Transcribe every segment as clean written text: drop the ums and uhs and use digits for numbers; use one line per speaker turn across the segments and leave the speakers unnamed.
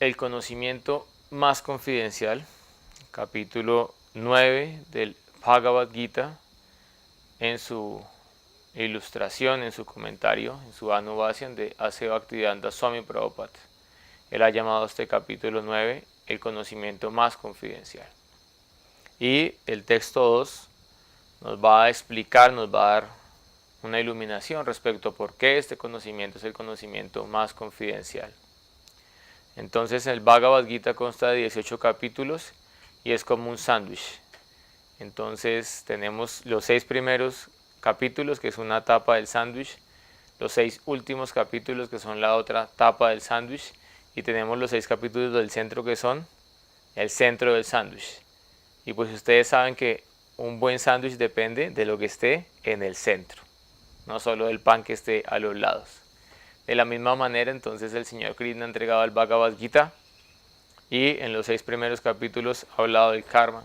el conocimiento más confidencial, capítulo 9 del Bhagavad Gita, en su ilustración, en su comentario, en su Anubhasyan de A.C. Bhaktivedanta Swami Prabhupada. Él ha llamado a este capítulo 9 el conocimiento más confidencial. Y el texto 2 nos va a explicar, nos va a dar una iluminación respecto a por qué este conocimiento es el conocimiento más confidencial. Entonces el Bhagavad Gita consta de 18 capítulos y es como un sándwich. Entonces tenemos los 6 primeros capítulos, que es una tapa del sándwich, los 6 últimos capítulos, que son la otra tapa del sándwich, y tenemos los 6 capítulos del centro, que son el centro del sándwich. Y pues ustedes saben que un buen sándwich depende de lo que esté en el centro, no solo del pan que esté a los lados. De la misma manera, entonces, el Señor Krishna ha entregado el Bhagavad Gita y en los 6 primeros capítulos ha hablado del karma,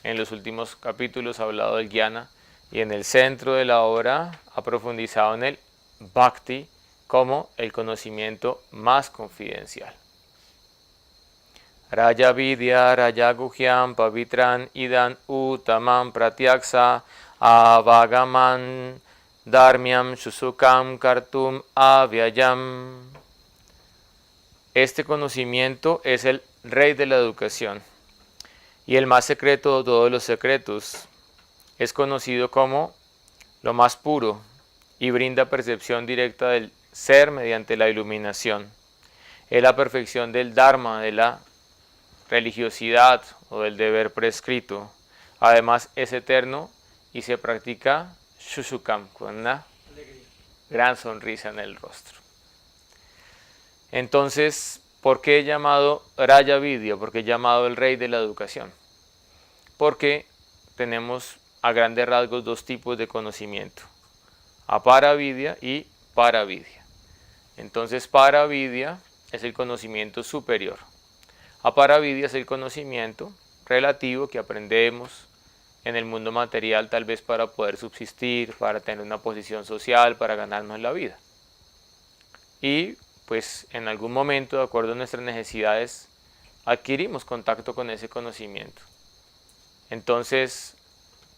en los últimos capítulos ha hablado del jnana y en el centro de la obra ha profundizado en el bhakti como el conocimiento más confidencial. Raya Vidya, Raya Guhyam, Pavitran, Idan, Uttamam, Pratyaksa, Avagaman, Dharmyam, Shusukam, Kartum, Avyayam. Este conocimiento es el rey de la educación y el más secreto de todos los secretos. Es conocido como lo más puro y brinda percepción directa del ser mediante la iluminación. Es la perfección del Dharma, de la religiosidad o del deber prescrito. Además es eterno y se practica Shushukam con una gran sonrisa en el rostro. Entonces, ¿por qué he llamado Raya Vidya? ¿Por qué he llamado el rey de la educación? Porque tenemos a grandes rasgos dos tipos de conocimiento: Aparavidya y Paravidya. Entonces, Paravidya es el conocimiento superior. Aparavidya es el conocimiento relativo que aprendemos en el mundo material, tal vez para poder subsistir, para tener una posición social, para ganarnos la vida. Y pues en algún momento, de acuerdo a nuestras necesidades, adquirimos contacto con ese conocimiento. Entonces,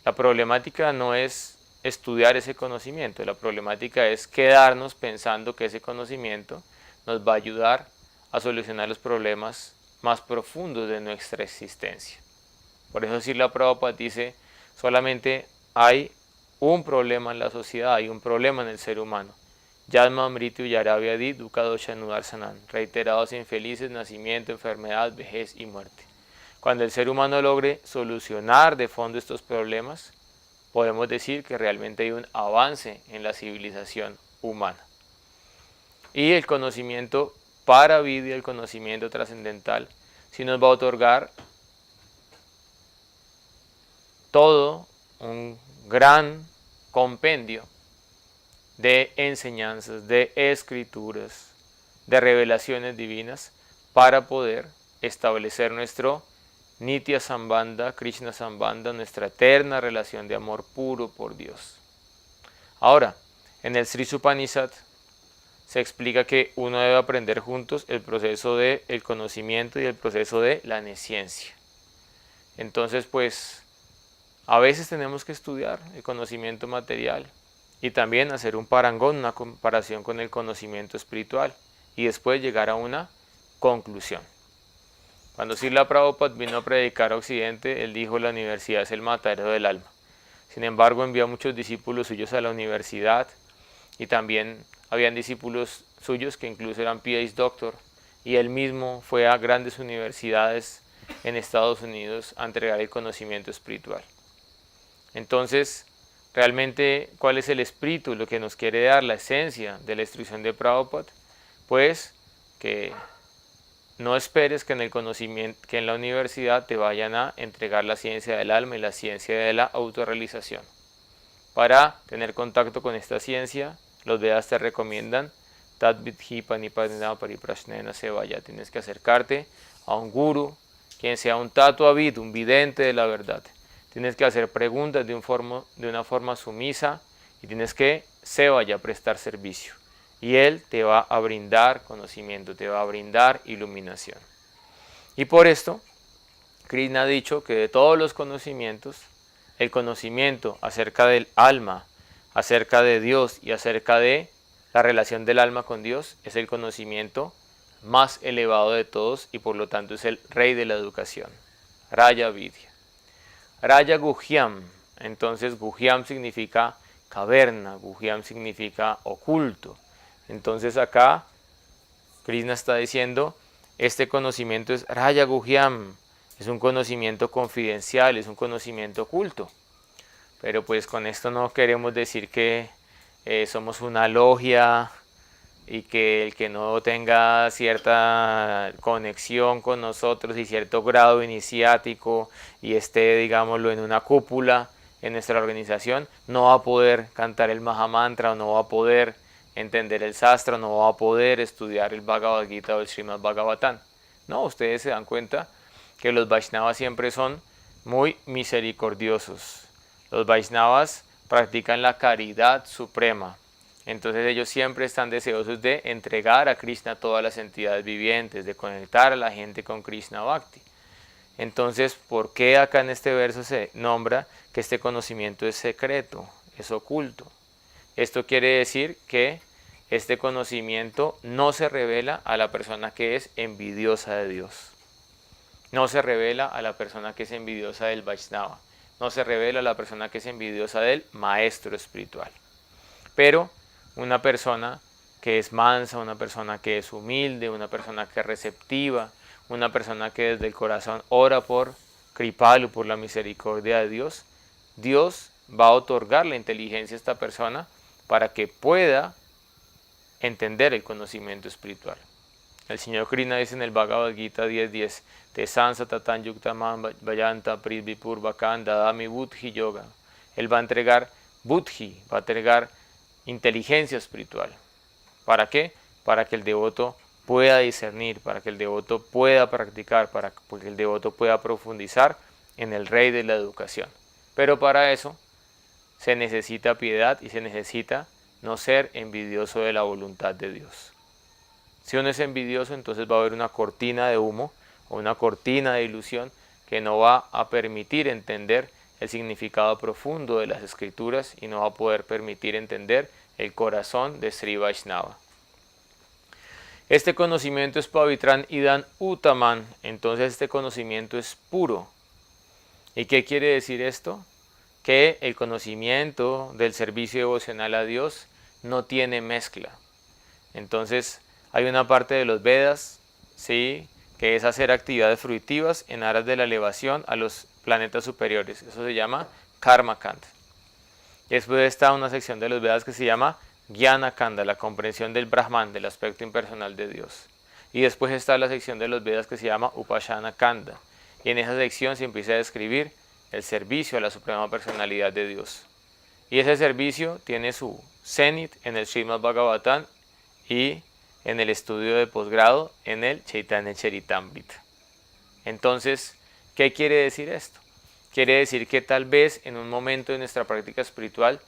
la problemática no es estudiar ese conocimiento, la problemática es quedarnos pensando que ese conocimiento nos va a ayudar a solucionar los problemas más profundos de nuestra existencia. Por eso Srila Prabhupada dice, solamente hay un problema en la sociedad, hay un problema en el ser humano. Yadma Amritu Yaravyadi Dukkha Dosha Nudarsanan, reiterados infelices, nacimiento, enfermedad, vejez y muerte. Cuando el ser humano logre solucionar de fondo estos problemas, podemos decir que realmente hay un avance en la civilización humana. Y el conocimiento Paravidya, el conocimiento trascendental, sí nos va a otorgar todo un gran compendio de enseñanzas, de escrituras, de revelaciones divinas para poder establecer nuestro Nitya Sambandha, Krishna Sambandha, nuestra eterna relación de amor puro por Dios. Ahora, en el Sri Supanishad se explica que uno debe aprender juntos el proceso del conocimiento y el proceso de la nesciencia. Entonces, pues, a veces tenemos que estudiar el conocimiento material y también hacer un parangón, una comparación con el conocimiento espiritual y después llegar a una conclusión. Cuando Srila Prabhupada vino a predicar a Occidente, él dijo: la universidad es el matadero del alma. Sin embargo, envió a muchos discípulos suyos a la universidad y también habían discípulos suyos que incluso eran PhD doctor, y él mismo fue a grandes universidades en Estados Unidos a entregar el conocimiento espiritual. Entonces, realmente, ¿cuál es el espíritu, lo que nos quiere dar, la esencia de la instrucción de Prabhupada? Pues que no esperes que en el conocimiento, que en la universidad te vayan a entregar la ciencia del alma y la ciencia de la autorrealización. Para tener contacto con esta ciencia, los Vedas te recomiendan Tadvidhi Panipadena Pariprashnena Sevaya. Tienes que acercarte a un guru, quien sea un tatuavid, un vidente de la verdad. Tienes que hacer preguntas de una forma sumisa y tienes que sevaya, prestar servicio. y Él te va a brindar conocimiento, te va a brindar iluminación. Y por esto, Krishna ha dicho que de todos los conocimientos, el conocimiento acerca del alma, acerca de Dios y acerca de la relación del alma con Dios es el conocimiento más elevado de todos y por lo tanto es el rey de la educación. Raya Vidya. Raya Guhyam. Entonces Guhyam significa caverna, Guhyam significa oculto. Entonces acá Krishna está diciendo, este conocimiento es Raya Guhyam, es un conocimiento confidencial, es un conocimiento oculto. Pero pues con esto no queremos decir que somos una logia y que el que no tenga cierta conexión con nosotros y cierto grado iniciático y esté, digámoslo, en una cúpula en nuestra organización, no va a poder cantar el Mahamantra o no va a poder entender el Sastra, no va a poder estudiar el Bhagavad Gita o el Srimad Bhagavatam. No, ustedes se dan cuenta que los Vaishnavas siempre son muy misericordiosos. Los Vaishnavas practican la caridad suprema. Entonces ellos siempre están deseosos de entregar a Krishna a todas las entidades vivientes, de conectar a la gente con Krishna Bhakti. Entonces, ¿por qué acá en este verso se nombra que este conocimiento es secreto, es oculto? Esto quiere decir que este conocimiento no se revela a la persona que es envidiosa de Dios. No se revela a la persona que es envidiosa del Vaishnava. No se revela a la persona que es envidiosa del maestro espiritual. Pero una persona que es mansa, una persona que es humilde, una persona que es receptiva, una persona que desde el corazón ora por Kripalu, por la misericordia de Dios, Dios va a otorgar la inteligencia a esta persona para que pueda entender el conocimiento espiritual. El Señor Krishna dice en el Bhagavad Gita 10.10, Te sansa tatan yuktaman vayanta pridvipur vakanda dami buddhi yoga. Él va a entregar buddhi, va a entregar inteligencia espiritual. ¿Para qué? Para que el devoto pueda discernir, para que el devoto pueda practicar, para que el devoto pueda profundizar en el rey de la educación. Pero para eso se necesita piedad y se necesita no ser envidioso de la voluntad de Dios. Si uno es envidioso, entonces va a haber una cortina de humo o una cortina de ilusión que no va a permitir entender el significado profundo de las escrituras y no va a poder permitir entender el corazón de Sri Vaishnava. Este conocimiento es Pavitran Idan Uttaman, entonces este conocimiento es puro. ¿Y qué quiere decir esto? Que el conocimiento del servicio devocional a Dios no tiene mezcla. Entonces hay una parte de los Vedas, ¿sí?, que es hacer actividades fruitivas en aras de la elevación a los planetas superiores. Eso se llama Karma Kanda. Después está una sección de los Vedas que se llama Jnana Kanda, la comprensión del Brahman, del aspecto impersonal de Dios. Y después está la sección de los Vedas que se llama Upashana Kanda. Y en esa sección se empieza a describir el servicio a la suprema personalidad de Dios. Y ese servicio tiene su cenit en el Srimad Bhagavatam y en el estudio de posgrado en el Chaitanya Charitamrita. Entonces, ¿qué quiere decir esto? Quiere decir que tal vez en un momento de nuestra práctica espiritual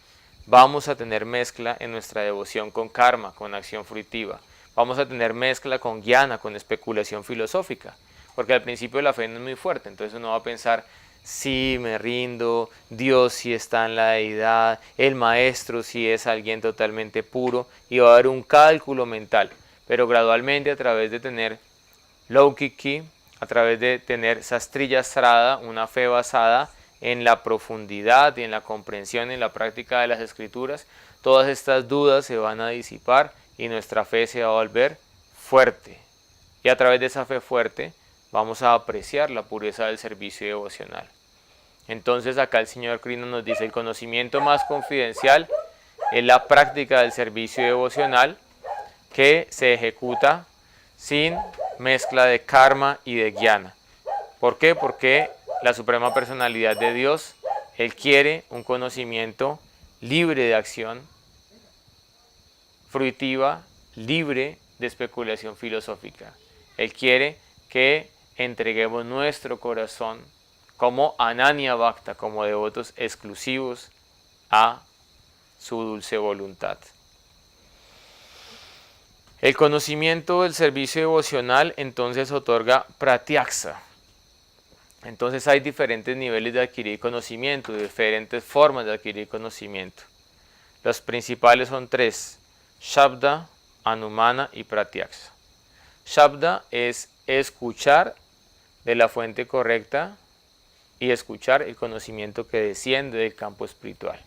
vamos a tener mezcla en nuestra devoción con karma, con acción fruitiva. Vamos a tener mezcla con jnana, con especulación filosófica. Porque al principio la fe no es muy fuerte, entonces uno va a pensar, sí, me rindo, Dios sí está en la deidad, el maestro sí es alguien totalmente puro, y va a haber un cálculo mental. Pero gradualmente a través de tener Laukiki, a través de tener Sastriya Srada, una fe basada en la profundidad y en la comprensión y en la práctica de las escrituras, todas estas dudas se van a disipar y nuestra fe se va a volver fuerte. Y a través de esa fe fuerte vamos a apreciar la pureza del servicio devocional. Entonces acá el Señor Krishna nos dice, el conocimiento más confidencial es la práctica del servicio devocional que se ejecuta sin mezcla de karma y de jnana. ¿Por qué? Porque la suprema personalidad de Dios, Él quiere un conocimiento libre de acción fruitiva, libre de especulación filosófica. Él quiere que entreguemos nuestro corazón como Ananya Bhakta, como devotos exclusivos a su dulce voluntad. El conocimiento del servicio devocional entonces otorga pratyaksa. Entonces hay diferentes niveles de adquirir conocimiento, diferentes formas de adquirir conocimiento. Los principales son tres: Shabda, Anumana y Pratyaksa. Shabda es escuchar de la fuente correcta y escuchar el conocimiento que desciende del campo espiritual.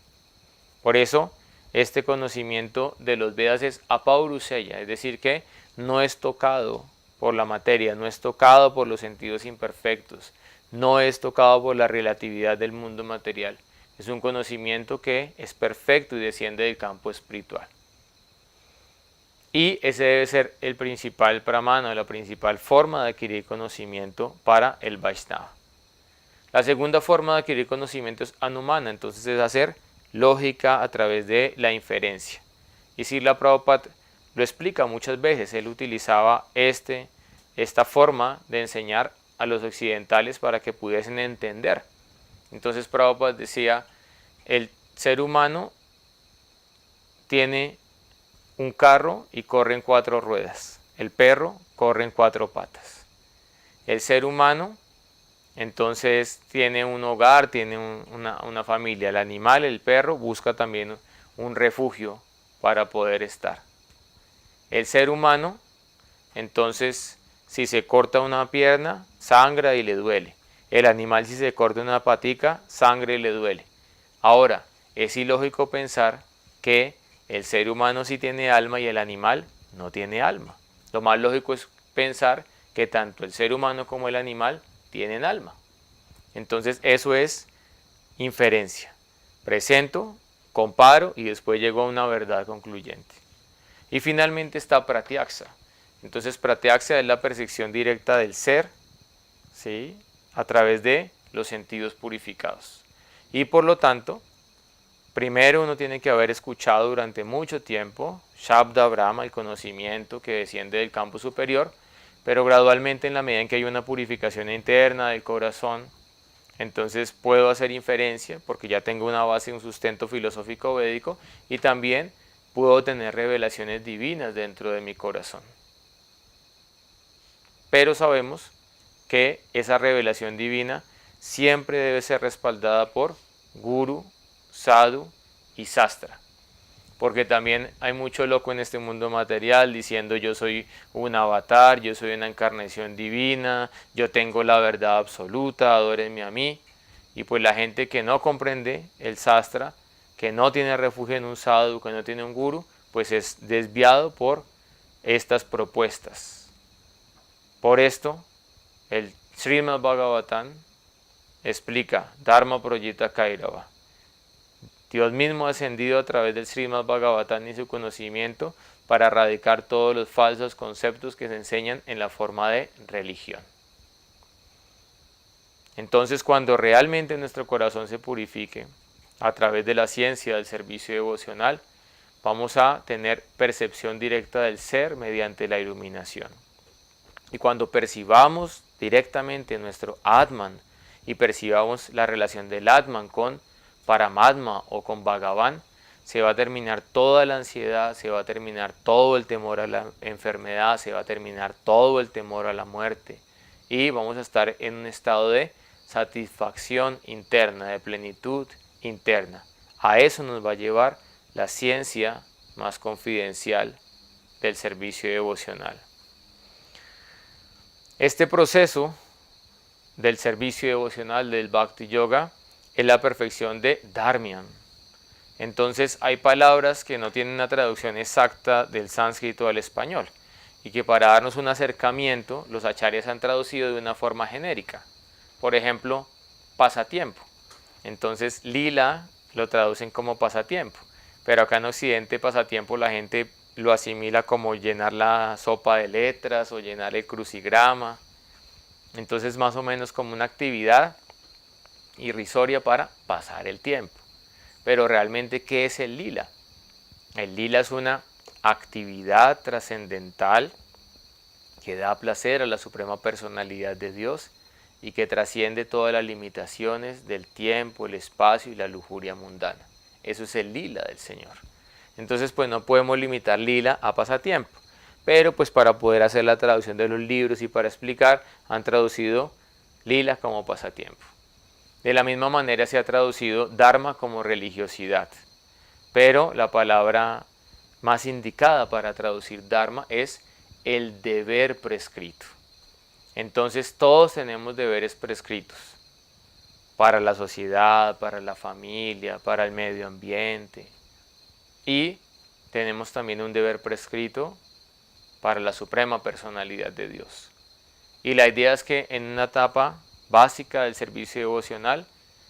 Por eso, este conocimiento de los Vedas es apauruseya, es decir, que no es tocado por la materia, no es tocado por los sentidos imperfectos, no es tocado por la relatividad del mundo material. Es un conocimiento que es perfecto y desciende del campo espiritual. Y ese debe ser el principal pramana, la principal forma de adquirir conocimiento para el Vaishnava. La segunda forma de adquirir conocimiento es anumana, entonces es hacer lógica a través de la inferencia. Y Srila Prabhupada lo explica muchas veces, él utilizaba esta forma de enseñar a los occidentales para que pudiesen entender. Entonces Prabhupada decía, el ser humano tiene un carro y corre en 4 ruedas, el perro corre en 4 patas. El ser humano entonces tiene un hogar, tiene una familia. El animal, el perro, busca también un refugio para poder estar. El ser humano, entonces, si se corta una pierna, sangra y le duele. El animal, si se corta una patica, sangra y le duele. Ahora, es ilógico pensar que el ser humano sí tiene alma y el animal no tiene alma. Lo más lógico es pensar que tanto el ser humano como el animal tienen alma. Entonces eso es inferencia. Presento, comparo y después llego a una verdad concluyente. Y finalmente está pratyaksa. Entonces pratyaksa es la percepción directa del ser, ¿sí?, a través de los sentidos purificados. Y por lo tanto, primero uno tiene que haber escuchado durante mucho tiempo Shabda Brahma, el conocimiento que desciende del campo superior, pero gradualmente en la medida en que hay una purificación interna del corazón, entonces puedo hacer inferencia porque ya tengo una base, un sustento filosófico védico, y también puedo tener revelaciones divinas dentro de mi corazón. Pero sabemos que esa revelación divina siempre debe ser respaldada por Guru, Sadhu y Sastra. Porque también hay mucho loco en este mundo material diciendo yo soy un avatar, yo soy una encarnación divina, yo tengo la verdad absoluta, adórenme a mí. Y pues la gente que no comprende el sastra, que no tiene refugio en un sadhu, que no tiene un guru, pues es desviado por estas propuestas. Por esto, el Srimad Bhagavatam explica Dharma Projita Kairava. Dios mismo ha ascendido a través del Srimad Bhagavatam y su conocimiento para erradicar todos los falsos conceptos que se enseñan en la forma de religión. Entonces, cuando realmente nuestro corazón se purifique a través de la ciencia del servicio devocional, vamos a tener percepción directa del ser mediante la iluminación. Y cuando percibamos directamente nuestro Atman y percibamos la relación del Atman con Paramatma o con Bhagavan, se va a terminar toda la ansiedad, se va a terminar todo el temor a la enfermedad, se va a terminar todo el temor a la muerte y vamos a estar en un estado de satisfacción interna, de plenitud interna. A eso nos va a llevar la ciencia más confidencial del servicio devocional. Este proceso del servicio devocional del Bhakti Yoga es la perfección de Dharmyan. Entonces hay palabras que no tienen una traducción exacta del sánscrito al español y que para darnos un acercamiento los acharyas han traducido de una forma genérica. Por ejemplo, pasatiempo. Entonces lila lo traducen como pasatiempo, pero acá en Occidente pasatiempo la gente lo asimila como llenar la sopa de letras o llenar el crucigrama. Entonces más o menos como una actividad irrisoria para pasar el tiempo. Pero realmente, ¿qué es el lila? El lila es una actividad trascendental que da placer a la suprema personalidad de Dios y que trasciende todas las limitaciones del tiempo, el espacio y la lujuria mundana. Eso es el lila del Señor. Entonces, pues no podemos limitar lila a pasatiempo. pero pues para poder hacer la traducción de los libros y para explicar han traducido lila como pasatiempo. De la misma manera se ha traducido dharma como religiosidad, pero la palabra más indicada para traducir dharma es el deber prescrito. Entonces todos tenemos deberes prescritos para la sociedad, para la familia, para el medio ambiente, y tenemos también un deber prescrito para la suprema personalidad de Dios. Y la idea es que en una etapa básica del servicio devocional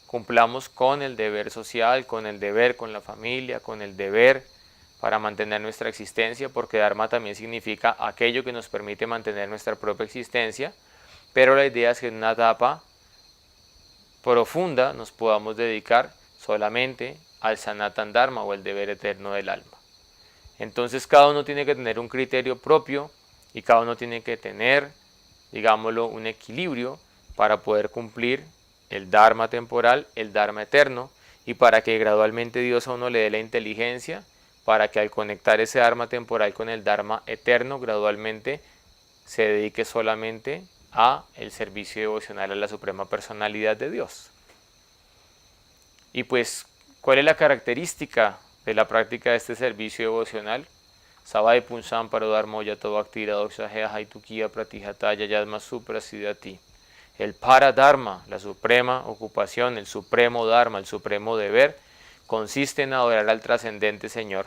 cumplamos con el deber social, con el deber con la familia, con el deber para mantener nuestra existencia, porque Dharma también significa aquello que nos permite mantener nuestra propia existencia, pero la idea es que en una etapa profunda nos podamos dedicar solamente al Sanatan Dharma o el deber eterno del alma. Entonces cada uno tiene que tener un criterio propio y cada uno tiene que tener, digámoslo, un equilibrio para poder cumplir el Dharma temporal, el Dharma eterno, y para que gradualmente Dios a uno le dé la inteligencia para que al conectar ese Dharma temporal con el Dharma eterno, gradualmente se dedique solamente a el servicio devocional a la suprema personalidad de Dios. Y pues, ¿cuál es la característica de la práctica de este servicio devocional? Savai Punsam Parodharmo Yato Bhaktira Dokshaheya Haitukia Pratijataya Yadma Supra Siddhati. El Paradharma, la suprema ocupación, el supremo Dharma, el supremo deber, consiste en adorar al trascendente Señor.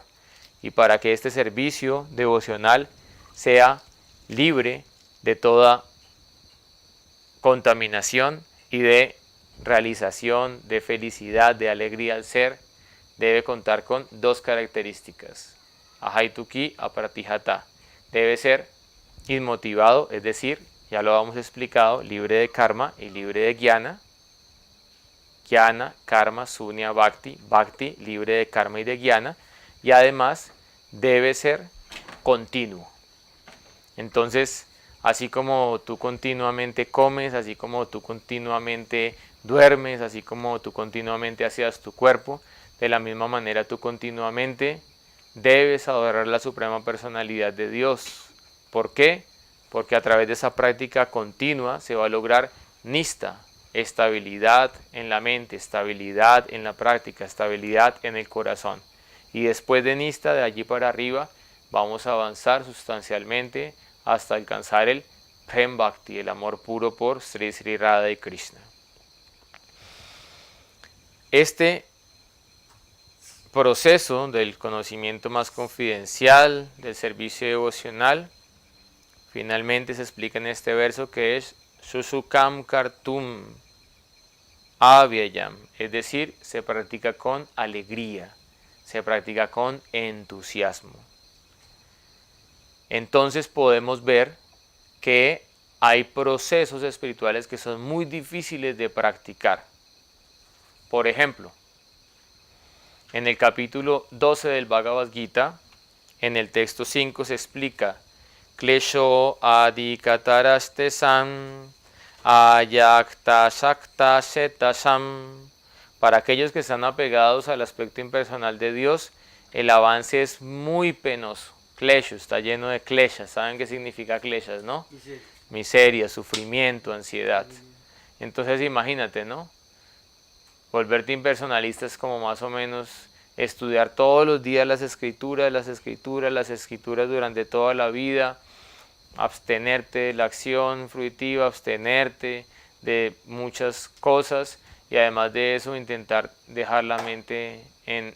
Y para que este servicio devocional sea libre de toda contaminación y de realización, de felicidad, de alegría al ser, debe contar con dos características. Ahaituki aparatijata. Debe ser inmotivado, es decir, ya lo habíamos explicado, libre de karma y libre de jnana. Jnana, karma, sunya, bhakti. Bhakti, libre de karma y de jnana. Y además debe ser continuo. Entonces, así como tú continuamente comes, así como tú continuamente duermes, así como tú continuamente aseas tu cuerpo, de la misma manera tú continuamente debes adorar la suprema personalidad de Dios. ¿Por qué? Porque a través de esa práctica continua se va a lograr nista, estabilidad en la mente, estabilidad en la práctica, estabilidad en el corazón. Y después de nista, de allí para arriba, vamos a avanzar sustancialmente hasta alcanzar el Prem Bhakti, el amor puro por Sri Sri Radha y Krishna. Este proceso del conocimiento más confidencial, del servicio devocional, finalmente se explica en este verso que es Susukam Kartum Avyayam, es decir, se practica con alegría, se practica con entusiasmo. Entonces podemos ver que hay procesos espirituales que son muy difíciles de practicar. Por ejemplo, en el capítulo 12 del Bhagavad Gita, en el texto 5 se explica Klesho adikatarastesam ayakta shakta shetasam. Para aquellos que están apegados al aspecto impersonal de Dios, el avance es muy penoso. Klesho está lleno de kleshas. ¿Saben qué significa kleshas, no? Miseria, sufrimiento, ansiedad. Entonces imagínate, ¿no? Volverte impersonalista es como más o menos estudiar todos los días las escrituras durante toda la vida, abstenerte de la acción fruitiva, abstenerte de muchas cosas y además de eso intentar dejar la mente en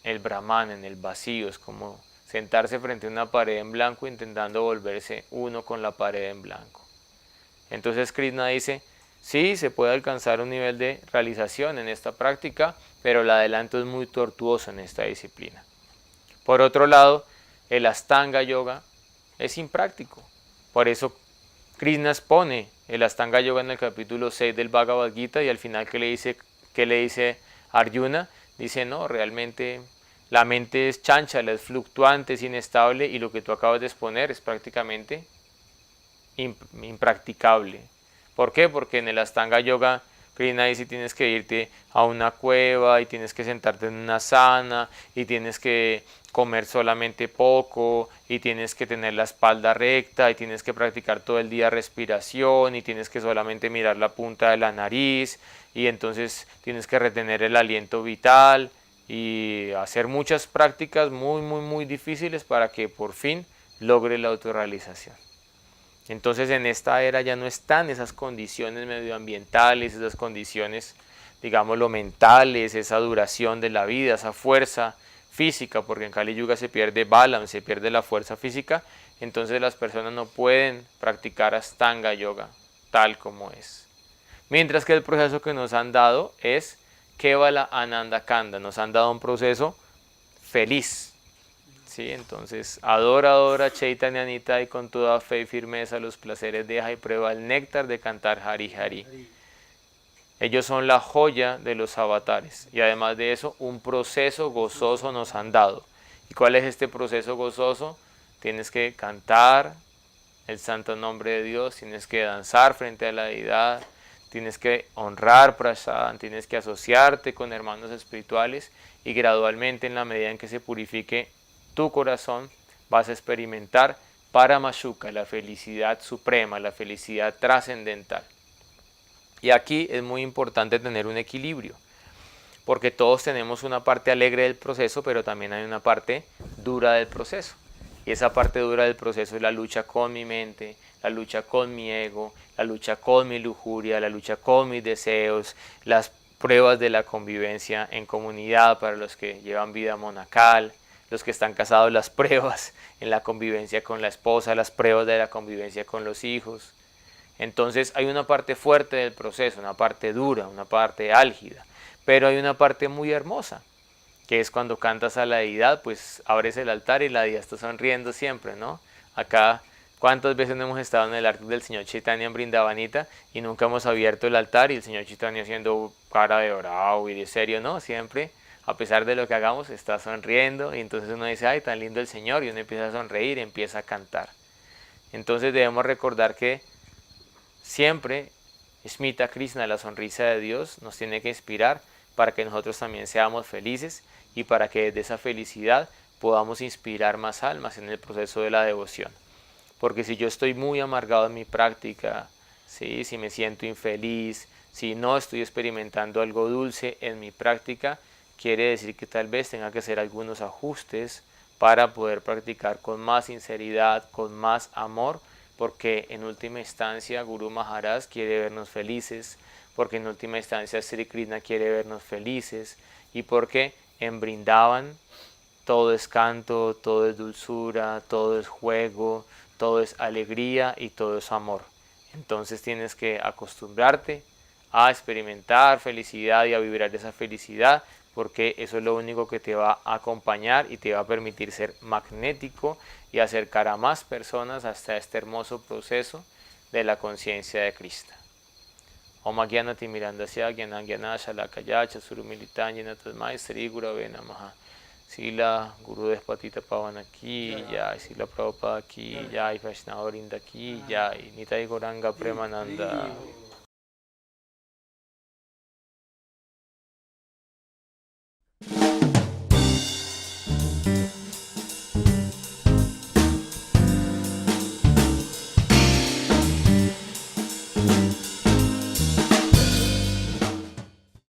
el Brahman, en el vacío. Es como sentarse frente a una pared en blanco intentando volverse uno con la pared en blanco. Entonces Krishna dice, sí, se puede alcanzar un nivel de realización en esta práctica, pero el adelanto es muy tortuoso en esta disciplina. Por otro lado, el Astanga Yoga es impráctico. Por eso Krishna expone el Astanga Yoga en el capítulo 6 del Bhagavad Gita y al final ¿qué le dice Arjuna? Dice, no, realmente la mente es chancha, es fluctuante, es inestable y lo que tú acabas de exponer es prácticamente impracticable. ¿Por qué? Porque en el Astanga Yoga Krishna dice tienes que irte a una cueva y tienes que sentarte en una asana y tienes que comer solamente poco y tienes que tener la espalda recta y tienes que practicar todo el día respiración y tienes que solamente mirar la punta de la nariz y entonces tienes que retener el aliento vital y hacer muchas prácticas muy difíciles para que por fin logre la autorrealización. Entonces en esta era ya no están esas condiciones medioambientales, esas condiciones, digámoslo, mentales, esa duración de la vida, esa fuerza física, porque en Kali Yuga se pierde balance, se pierde la fuerza física, entonces las personas no pueden practicar Ashtanga Yoga tal como es. Mientras que el proceso que nos han dado es Kevala Ananda Kanda, nos han dado un proceso feliz. ¿Sí? Entonces, adora Chaitanya Nita y con toda fe y firmeza los placeres deja y prueba el néctar de cantar Hari Hari. Ellos son la joya de los avatares y además de eso un proceso gozoso nos han dado. ¿Y cuál es este proceso gozoso? Tienes que cantar el santo nombre de Dios, tienes que danzar frente a la deidad, tienes que honrar Prasadam, tienes que asociarte con hermanos espirituales y gradualmente en la medida en que se purifique tu corazón vas a experimentar Paramashuka, la felicidad suprema, la felicidad trascendental. Y aquí es muy importante tener un equilibrio, porque todos tenemos una parte alegre del proceso, pero también hay una parte dura del proceso. Y esa parte dura del proceso es la lucha con mi mente, la lucha con mi ego, la lucha con mi lujuria, la lucha con mis deseos, las pruebas de la convivencia en comunidad para los que llevan vida monacal, los que están casados, las pruebas en la convivencia con la esposa, las pruebas de la convivencia con los hijos. Entonces hay una parte fuerte del proceso, una parte dura, una parte álgida, pero hay una parte muy hermosa, que es cuando cantas a la deidad, pues abres el altar y la deidad está sonriendo siempre, ¿no? Acá, ¿cuántas veces no hemos estado en el altar del Señor Chaitanya en Brindavanita y nunca hemos abierto el altar y el Señor Chaitanya haciendo cara de orado y de serio, ¿no? Siempre, a pesar de lo que hagamos, está sonriendo y entonces uno dice, ay, tan lindo el Señor, y uno empieza a sonreír y empieza a cantar. Entonces debemos recordar que siempre Smita Krishna, la sonrisa de Dios, nos tiene que inspirar para que nosotros también seamos felices y para que desde esa felicidad podamos inspirar más almas en el proceso de la devoción. Porque si yo estoy muy amargado en mi práctica, ¿sí? Si me siento infeliz, si no estoy experimentando algo dulce en mi práctica, quiere decir que tal vez tenga que hacer algunos ajustes para poder practicar con más sinceridad, con más amor, porque en última instancia Guru Maharaj quiere vernos felices, porque en última instancia Sri Krishna quiere vernos felices y porque en Brindavan todo es canto, todo es dulzura, todo es juego, todo es alegría y todo es amor. Entonces tienes que acostumbrarte a experimentar felicidad y a vibrar esa felicidad, porque eso es lo único que te va a acompañar y te va a permitir ser magnético y acercar a más personas hasta este hermoso proceso de la conciencia de Krishna. Om Agyanati Mirandasya Gyanan Gyana Shalakaya Chasuru Militanya Tasmai Sri Gurave Namaha. Sila Gurudev Patita Pavana ki jai, Sila Prabhupada ki jai, Vaishnava Vrinda ki jai, Nitai Gauranga Premananda.